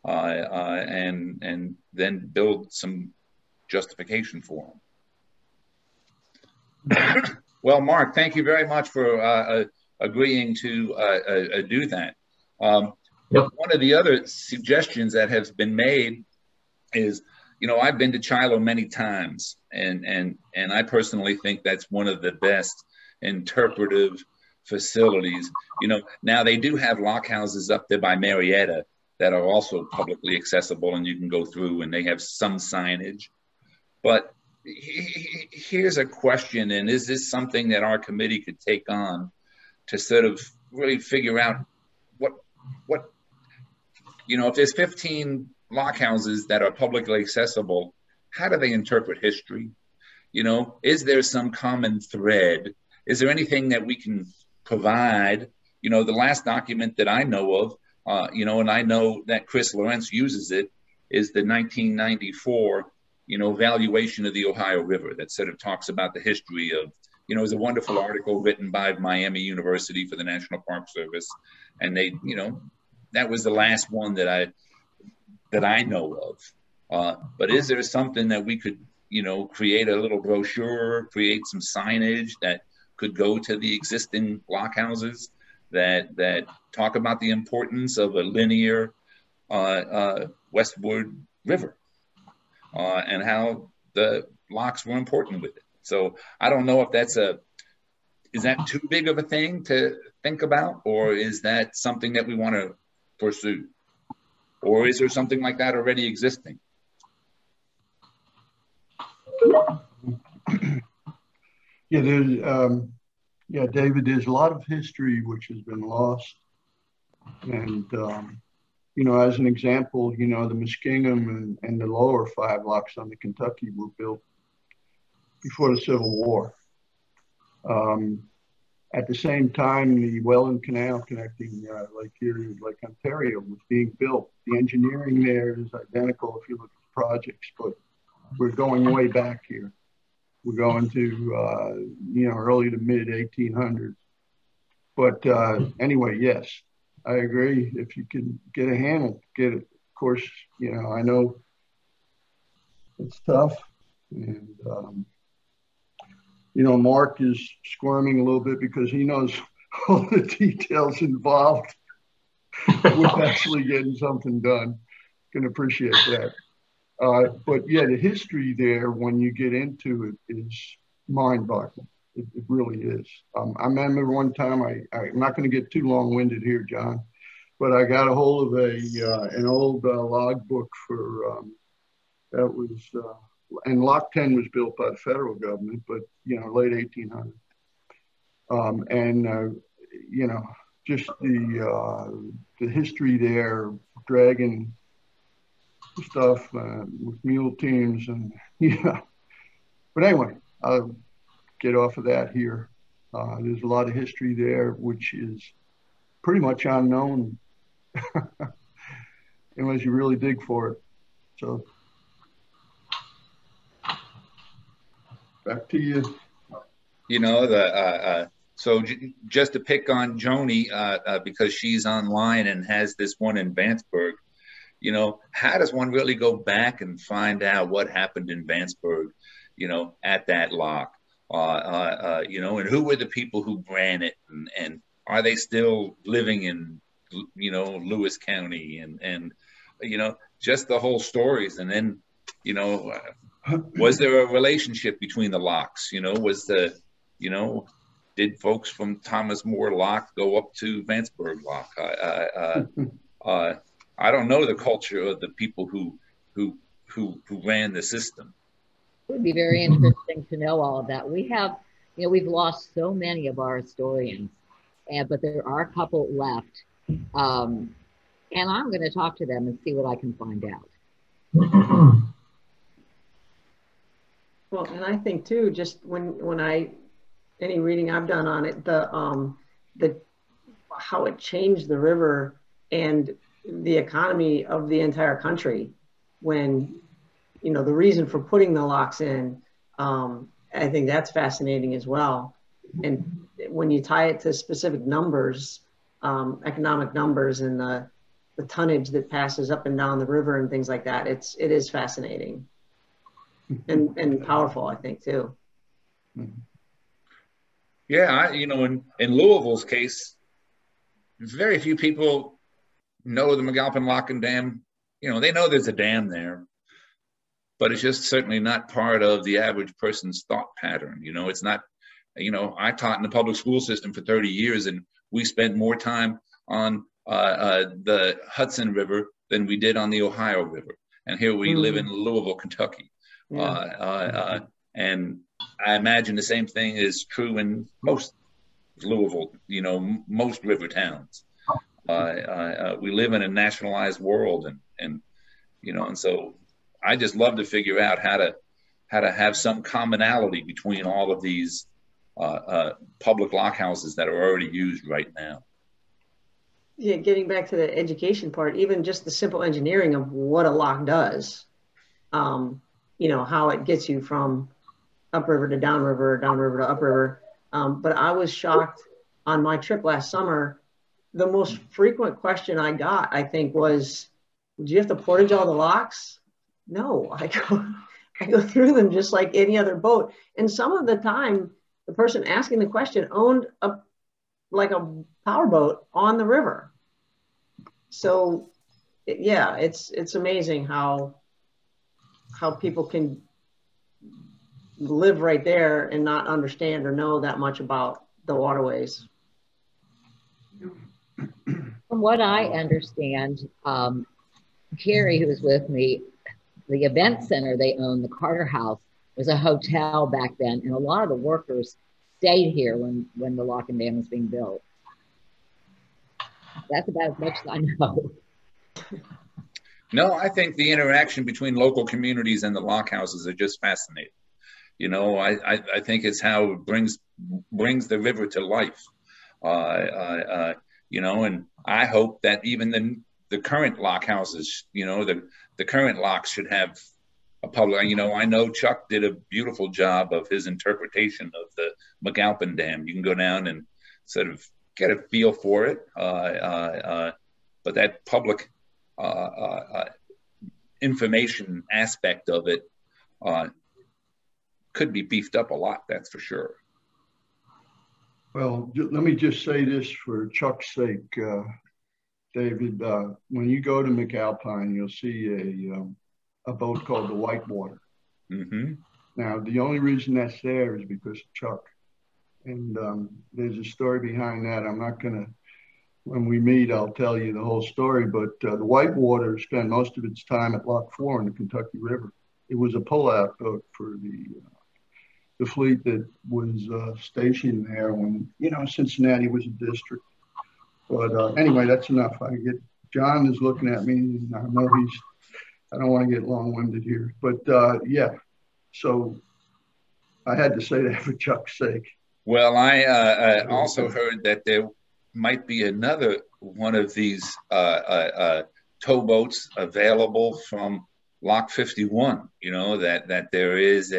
and then build some justification for them. Well, Mark, thank you very much for agreeing to do that. One of the other suggestions that has been made is, I've been to Chilo many times, and I personally think that's one of the best interpretive facilities. Now they do have lock houses up there by Marietta that are also publicly accessible, and you can go through, and they have some signage. But here's a question, and is this something that our committee could take on to sort of really figure out what if there's 15 lock houses that are publicly accessible, how do they interpret history? Is there some common thread? Is there anything that we can provide? The last document that I know of, and I know that Chris Lawrence uses it, is the 1994, valuation of the Ohio River that sort of talks about the history of, it was a wonderful article written by Miami University for the National Park Service. And they, that was the last one that I know of. But is there something that we could, create a little brochure, create some signage that could go to the existing lock houses that talk about the importance of a linear westward river, and how the locks were important with it. So I don't know if is that too big of a thing to think about, or is that something that we want to pursue? Or is there something like that already existing? Yeah, David, there's a lot of history which has been lost. And, as an example, the Muskingum and the lower 5 locks on the Kentucky were built before the Civil War. At the same time, the Welland Canal connecting Lake Erie with Lake Ontario was being built. The engineering there is identical if you look at the projects, but we're going way back here. We're going to, early to mid 1800s. But anyway, yes, I agree. If you can get a handle, get it. Of course, I know it's tough. And, Mark is squirming a little bit because he knows all the details involved with actually getting something done. Can appreciate that. But yeah, the history there, when you get into it, is mind-boggling. It really is. I remember one time, I'm not going to get too long-winded here, John, but I got a hold of an old log book for, that was, and Lock 10 was built by the federal government, but, late 1800s. Just the history there, dragging stuff with mule teams and, But anyway, I'll get off of that here. There's a lot of history there, which is pretty much unknown unless you really dig for it. So back to you. So just to pick on Joni, because she's online and has this one in Vanceburg, how does one really go back and find out what happened in Vanceburg, at that lock? And who were the people who ran it, and are they still living in, Lewis County, and just the whole stories. And then, was there a relationship between the locks? Did folks from Thomas More Lock go up to Vanceburg Lock? I don't know the culture of the people who ran the system. It would be very interesting to know all of that. We have, we've lost so many of our historians, but there are a couple left. And I'm going to talk to them and see what I can find out. Well, and I think too, just any reading I've done on it, how it changed the river and the economy of the entire country when, the reason for putting the locks in, I think that's fascinating as well. And when you tie it to specific numbers, economic numbers and the tonnage that passes up and down the river and things like that, it is fascinating and powerful, I think, too. Yeah, in Louisville's case, very few people know the McAlpin Lock and Dam. They know there's a dam there, but it's just certainly not part of the average person's thought pattern. It's not, I taught in the public school system for 30 years, and we spent more time on the Hudson River than we did on the Ohio River. And here we live in Louisville, Kentucky. Yeah. And I imagine the same thing is true in most Louisville, most river towns. We live in a nationalized world, and so I just love to figure out how to have some commonality between all of these public lock houses that are already used right now. Yeah, getting back to the education part, even just the simple engineering of what a lock does, how it gets you from upriver to downriver, downriver to upriver. But I was shocked on my trip last summer. The most frequent question I got, I think, was, do you have to portage all the locks? No, I go through them just like any other boat. And some of the time, the person asking the question owned a powerboat on the river. So yeah, it's amazing how people can live right there and not understand or know that much about the waterways. From what I understand, Carrie, who was with me, the event center they owned, the Carter House, was a hotel back then, and a lot of the workers stayed here when the lock and dam was being built. That's about as much as I know. No, I think the interaction between local communities and the lock houses are just fascinating. You know, I think it's how it brings the river to life. You know, and I hope that even the current lock houses, you know, the current locks should have a public. You know, I know Chuck did a beautiful job of his interpretation of the McAlpin Dam. You can go down and sort of get a feel for it, but that public information aspect of it could be beefed up a lot, that's for sure. Well, let me just say this for Chuck's sake, David. When you go to McAlpine, you'll see a boat called the Whitewater. Mm-hmm. Now, the only reason that's there is because of Chuck. And there's a story behind that. I'm not going to, when we meet, I'll tell you the whole story. But the Whitewater spent most of its time at Lock 4 in the Kentucky River. It was a pullout boat for the fleet that was stationed there when, you know, Cincinnati was a district. But anyway, that's enough. John is looking at me, and I know I don't want to get long-winded here. But yeah, so I had to say that for Chuck's sake. Well, I also heard that there might be another one of these towboats available from Lock 51, you know, that there is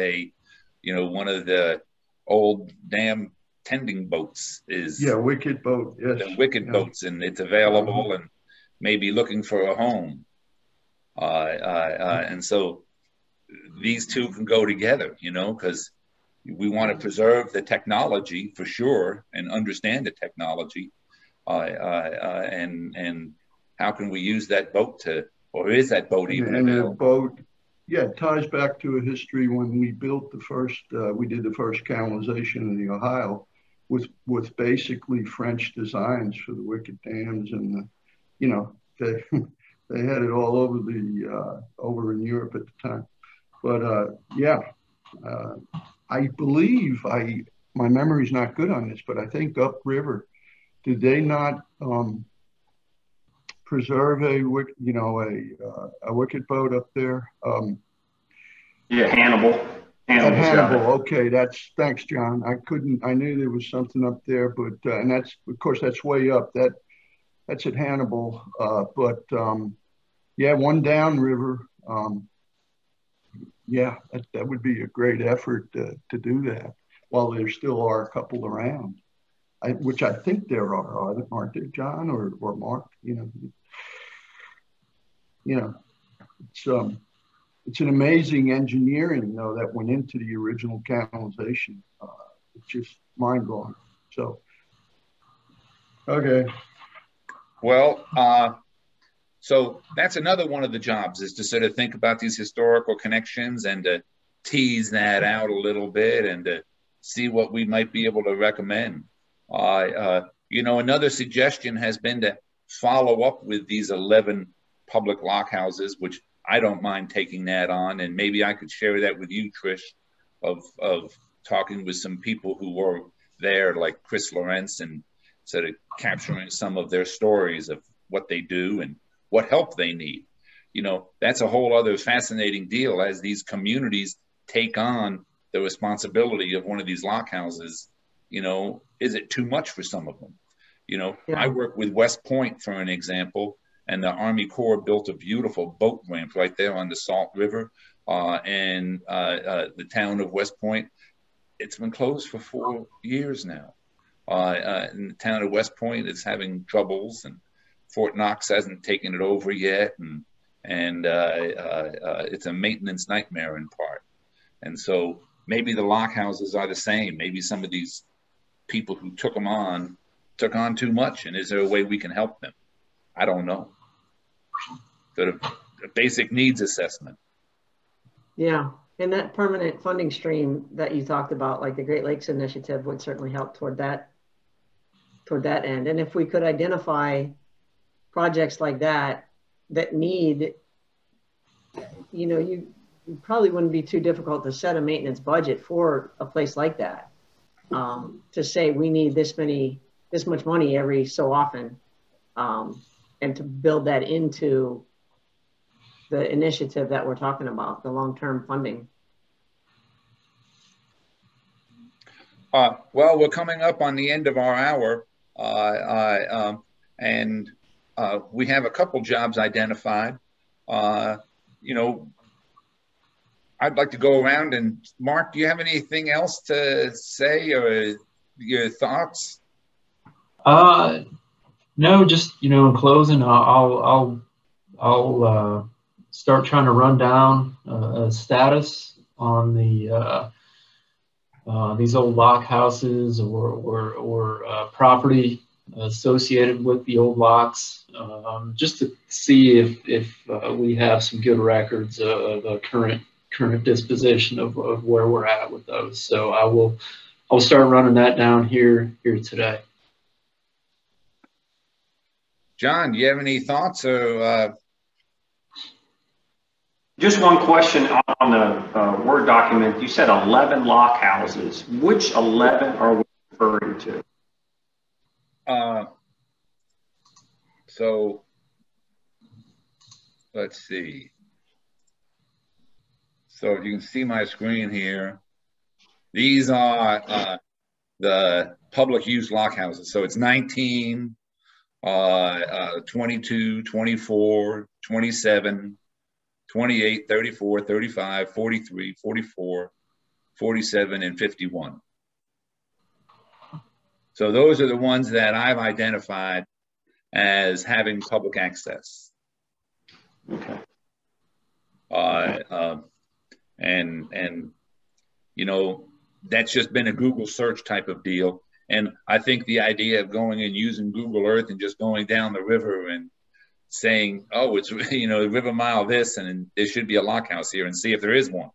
you know, one of the old dam tending boats is. Yeah, Wicked boat, yes. The Wicked boats, and it's available and maybe looking for a home. And so these two can go together, you know, because we want to preserve the technology for sure and understand the technology. And how can we use that boat or is that boat even available? The boat, yeah, it ties back to a history when we built we did the first canalization of the Ohio with basically French designs for the Wicked dams, and you know, they had it all over over in Europe at the time. But yeah, I believe my memory's not good on this, but I think upriver, did they not preserve a Wicked boat up there? Yeah, Hannibal. Hannibal. Okay, thanks, John. I knew there was something up there, but and that's, of course, that's way up. That's at Hannibal. But yeah, one downriver. Yeah, that would be a great effort to do that while there still are a couple around. Which I think there aren't there, John or Mark? You know, it's an amazing engineering though that went into the original canalization. It's just mind blowing. So, okay. Well, so that's another one of the jobs, is to sort of think about these historical connections and to tease that out a little bit and to see what we might be able to recommend. You know, another suggestion has been to follow up with these 11 public lock houses, which I don't mind taking that on. And maybe I could share that with you, Trish, of talking with some people who were there, like Chris Lawrence, and sort of capturing some of their stories of what they do and what help they need. You know, that's a whole other fascinating deal as these communities take on the responsibility of one of these lock houses. You know, is it too much for some of them? You know, yeah. I work with West Point, for an example, and the Army Corps built a beautiful boat ramp right there on the Salt River. And the town of West Point, it's been closed for 4 years now. In the town of West Point, it's having troubles, and Fort Knox hasn't taken it over yet. And it's a maintenance nightmare in part. And so maybe the lock houses are the same. Maybe some of these people who took on too much, and is there a way we can help them? I don't know. sort of a basic needs assessment. Yeah, and that permanent funding stream that you talked about, like the Great Lakes Initiative, would certainly help toward that end. And if we could identify projects like that need, you probably wouldn't be too difficult to set a maintenance budget for a place like that. To say we need this much money every so often, and to build that into the initiative that we're talking about, the long-term funding. Well, we're coming up on the end of our hour, and we have a couple jobs identified. I'd like to go around, and Mark, do you have anything else to say or your thoughts? No, just, in closing, I'll start trying to run down a status on the these old lock houses or property associated with the old locks, just to see if we have some good records of a current disposition of where we're at with those. So I'll start running that down here today. John, do you have any thoughts or? Just one question on the Word document. You said 11 lock houses. Which 11 are we referring to? So let's see. So if you can see my screen here, these are the public use lock houses. So it's 19, 22, 24, 27, 28, 34, 35, 43, 44, 47, and 51. So those are the ones that I've identified as having public access. Okay. And that's just been a Google search type of deal. And I think the idea of going and using Google Earth and just going down the river and saying, oh, it's, the river mile this, and there should be a lock house here, and see if there is one.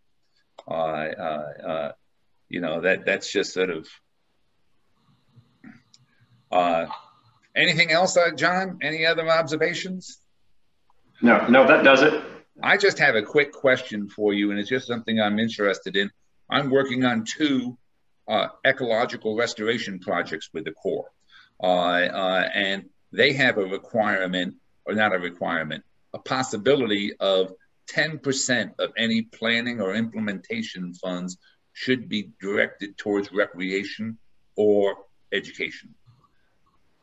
That's just sort of, anything else, John? Any other observations? No, that does it. I just have a quick question for you, and it's just something I'm interested in. I'm working on 2 ecological restoration projects with the Corps, and they have a requirement, or not a requirement, a possibility of 10% of any planning or implementation funds should be directed towards recreation or education.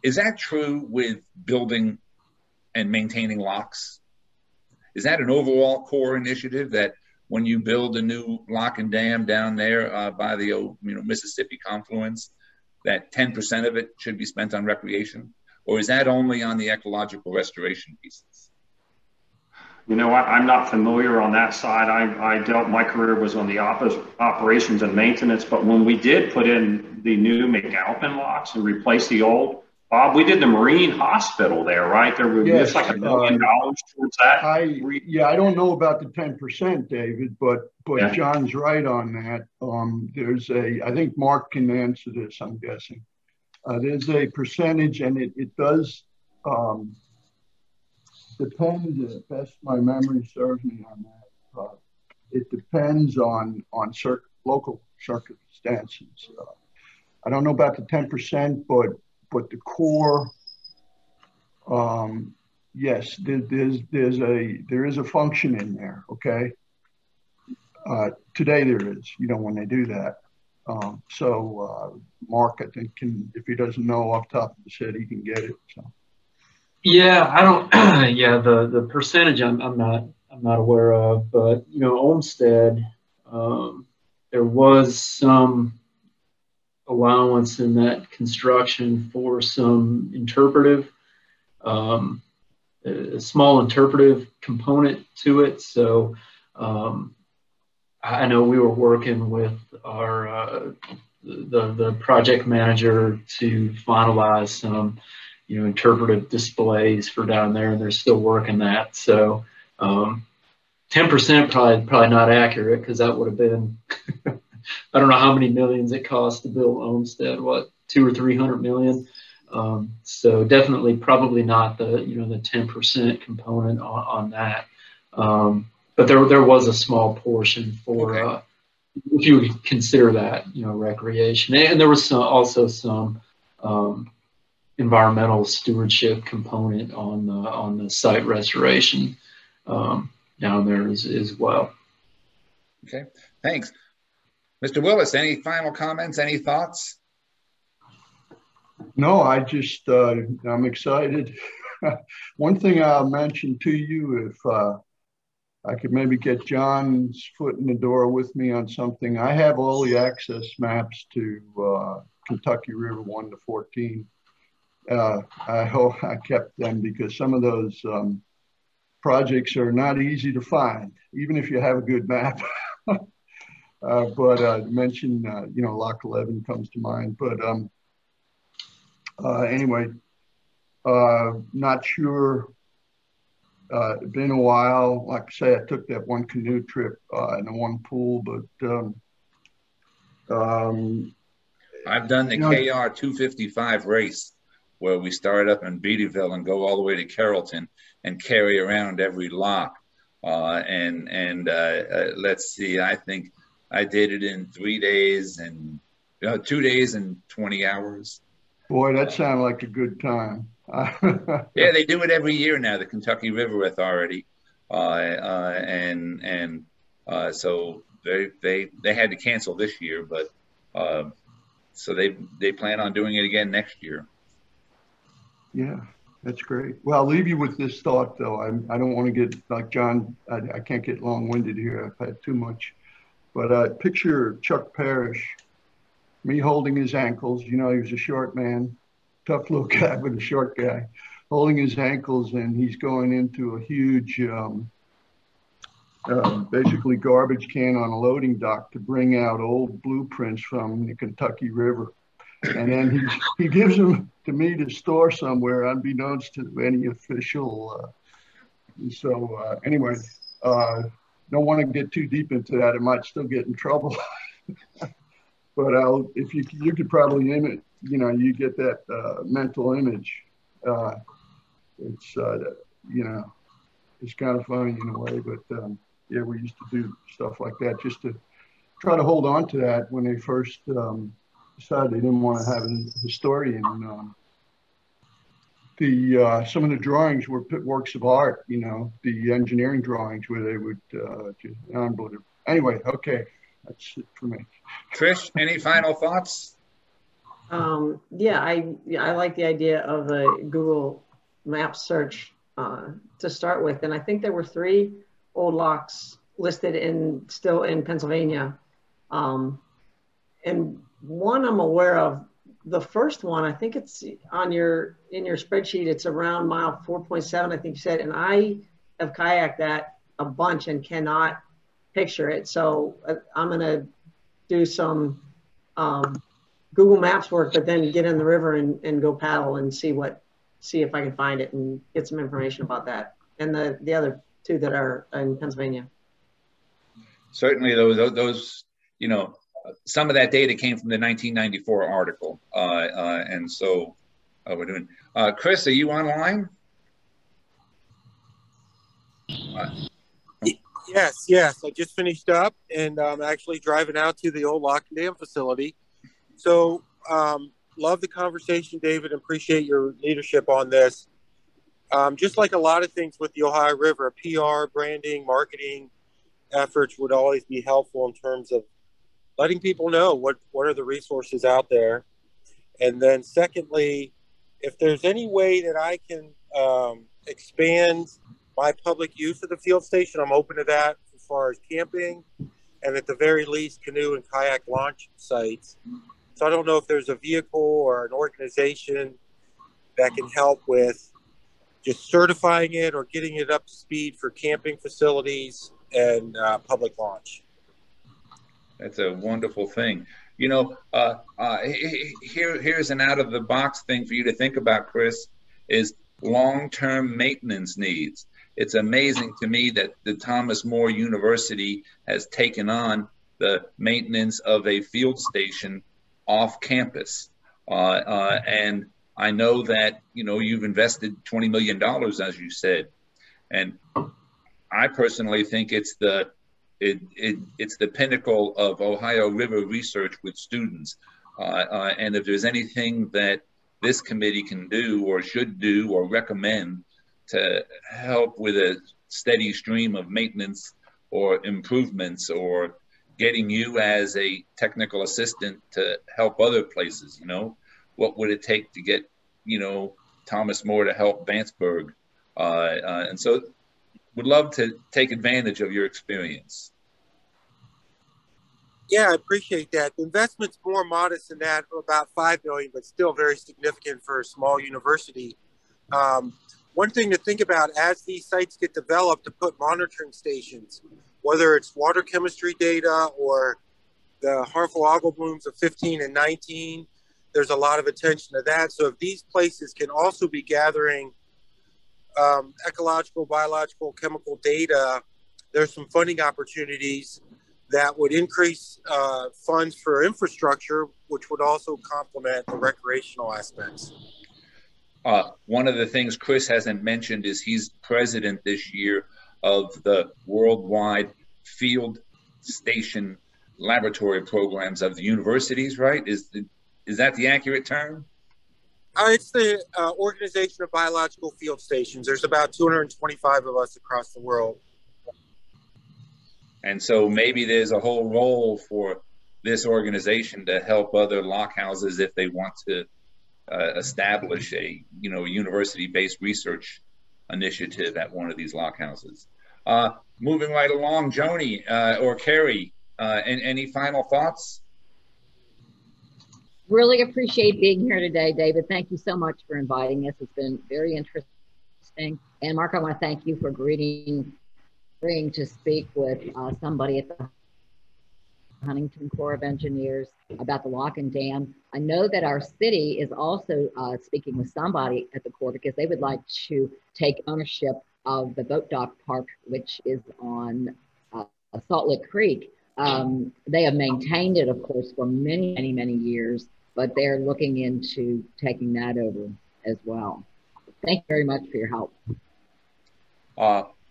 Is that true with building and maintaining locks? Is that an overall Corps initiative that when you build a new lock and dam down there by the old, Mississippi confluence, that 10% of it should be spent on recreation? Or is that only on the ecological restoration pieces? I'm not familiar on that side. My career was on the operations and maintenance, but when we did put in the new McAlpin locks and replace the old, Bob, we did the Marine Hospital there, right? There was just like $1 million towards that. I don't know about the 10%, David, but Yeah. John's right on that. I think Mark can answer this, I'm guessing. There's a percentage, and it does depend, as best my memory serves me on that. It depends on local circumstances. I don't know about the 10%, but the Corps, yes, there is a function in there. Okay. Today there is, when they do that. So Mark, I think, if he doesn't know off the top of his head, he can get it. So. Yeah, I don't. Yeah, the percentage I'm not aware of, but Olmsted, there was some allowance in that construction for some interpretive, a small interpretive component to it. So I know we were working with our the project manager to finalize some interpretive displays for down there, and they're still working that. So 10% probably not accurate, because that would have been I don't know how many millions it cost to build Olmsted, what, 200 or 300 million. So definitely probably not the 10% component on that. But there was a small portion for if you would consider that recreation, and there was also some environmental stewardship component on the site restoration down there as well. Okay, thanks. Mr. Willis, any final comments, any thoughts? No, I'm excited. One thing I'll mention to you, if I could maybe get John's foot in the door with me on something. I have all the access maps to Kentucky River 1 to 14. I hope I kept them, because some of those projects are not easy to find, even if you have a good map. But mention, Lock 11 comes to mind. But anyway, not sure. Been a while. Like I say, I took that one canoe trip and the one pool, but I've done the KR 255 race, where we start up in Beattyville and go all the way to Carrollton and carry around every lock. Let's see, I think I did it in 3 days and 2 days and 20 hours. Boy, that sounded like a good time. Yeah, they do it every year now, the Kentucky River Authority, so they had to cancel this year, but so they plan on doing it again next year. Yeah, that's great. Well, I'll leave you with this thought, though. I don't want to get like John. I can't get long-winded here. I've had too much. But picture Chuck Parrish, me holding his ankles. He was a short man, tough little guy, but a short guy, holding his ankles, and he's going into a huge, basically garbage can on a loading dock to bring out old blueprints from the Kentucky River. And then he gives them to me to store somewhere, unbeknownst to any official. Anyway, don't want to get too deep into that. It might still get in trouble. But if you could probably you get that mental image. It's it's kind of funny in a way, but yeah, we used to do stuff like that just to try to hold on to that when they first decided they didn't want to have a historian. Some of the drawings were works of art, the engineering drawings where they would just unbelievable. Anyway, okay, that's it for me. Trish, any final thoughts? Yeah, I like the idea of the Google Maps search to start with, and I think there were 3 old locks listed still in Pennsylvania, and one I'm aware of. The first one, I think it's in your spreadsheet. It's around mile 4.7, I think you said, and I have kayaked that a bunch and cannot picture it. So I'm gonna do some Google Maps work, but then get in the river and go paddle and see if I can find it and get some information about that and the other 2 that are in Pennsylvania. Certainly, those some of that data came from the 1994 article, and so we're doing. Chris, are you online? Yes. I just finished up, and I'm actually driving out to the old Lock and Dam facility. So, love the conversation, David. Appreciate your leadership on this. Just like a lot of things with the Ohio River, PR, branding, marketing efforts would always be helpful in terms of letting people know what are the resources out there. And then secondly, if there's any way that I can expand my public use of the field station, I'm open to that as far as camping and at the very least canoe and kayak launch sites. So I don't know if there's a vehicle or an organization that can help with just certifying it or getting it up to speed for camping facilities and public launch. That's a wonderful thing. You know, here's an out of the box thing for you to think about, Chris, is long-term maintenance needs. It's amazing to me that the Thomas More University has taken on the maintenance of a field station off campus. And I know that, you know, you've invested $20 million, as you said. And I personally think it's the pinnacle of Ohio River research with students. And if there's anything that this committee can do or should do or recommend to help with a steady stream of maintenance or improvements, or getting you as a technical assistant to help other places, you know, what would it take to get, you know, Thomas More to help Vanceburg? And so would love to take advantage of your experience. Yeah, I appreciate that. The investment's more modest than that, about $5 million, but still very significant for a small university. One thing to think about as these sites get developed, to put monitoring stations, whether it's water chemistry data or the harmful algal blooms of 15 and 19, there's a lot of attention to that. So if these places can also be gathering ecological, biological, chemical data, there's some funding opportunities that would increase funds for infrastructure, which would also complement the recreational aspects. One of the things Chris hasn't mentioned is he's president this year of the worldwide field station laboratory programs of the universities, right? Is that the accurate term? It's the Organization of Biological Field Stations. There's about 225 of us across the world. And so maybe there's a whole role for this organization to help other lock houses if they want to establish a, you know, university-based research initiative at one of these lock houses. Moving right along, Joni or Carrie, any final thoughts? Really appreciate being here today, David. Thank you so much for inviting us. It's been very interesting. And Mark, I want to thank you for agreeing to speak with somebody at the Huntington Corps of Engineers about the lock and dam. I know that our city is also speaking with somebody at the Corps because they would like to take ownership of the boat dock park, which is on Salt Lick Creek. They have maintained it, of course, for many, many, many years, but they're looking into taking that over as well. Thank you very much for your help.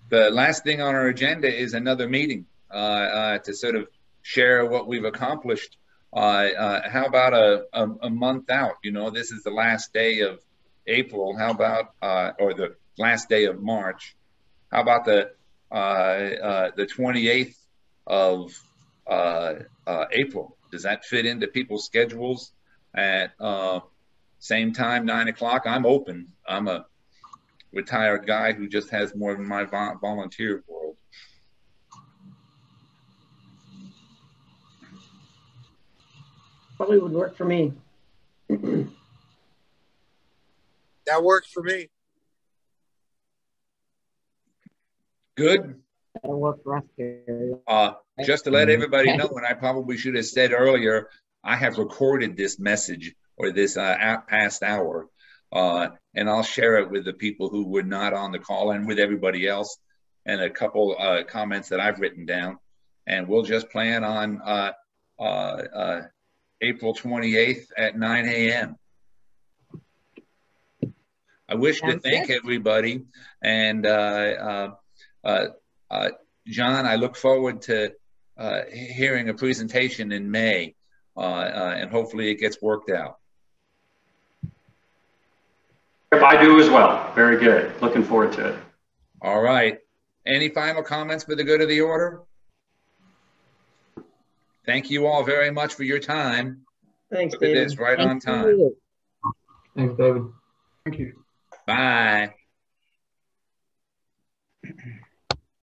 The last thing on our agenda is another meeting to sort of share what we've accomplished. How about a month out? You know, this is the last day of April. How about, or the last day of March? How about the 28th of April? Does that fit into people's schedules at same time, 9 o'clock? I'm open. I'm a retired guy who just has more than my volunteer world. Probably would work for me. That works for me. Good. That'll work for us here. Just to let everybody know, and I probably should have said earlier, I have recorded this message or this past hour, and I'll share it with the people who were not on the call and with everybody else, and a couple comments that I've written down. And we'll just plan on April 28th at 9 a.m. I wish to thank everybody. And John, I look forward to hearing a presentation in May, and hopefully it gets worked out. I do as well. Very good. Looking forward to it. All right. Any final comments for the good of the order? Thank you all very much for your time. Thanks, Look at David. this, right Thank on time. you. Thanks, David. Thank you. Bye.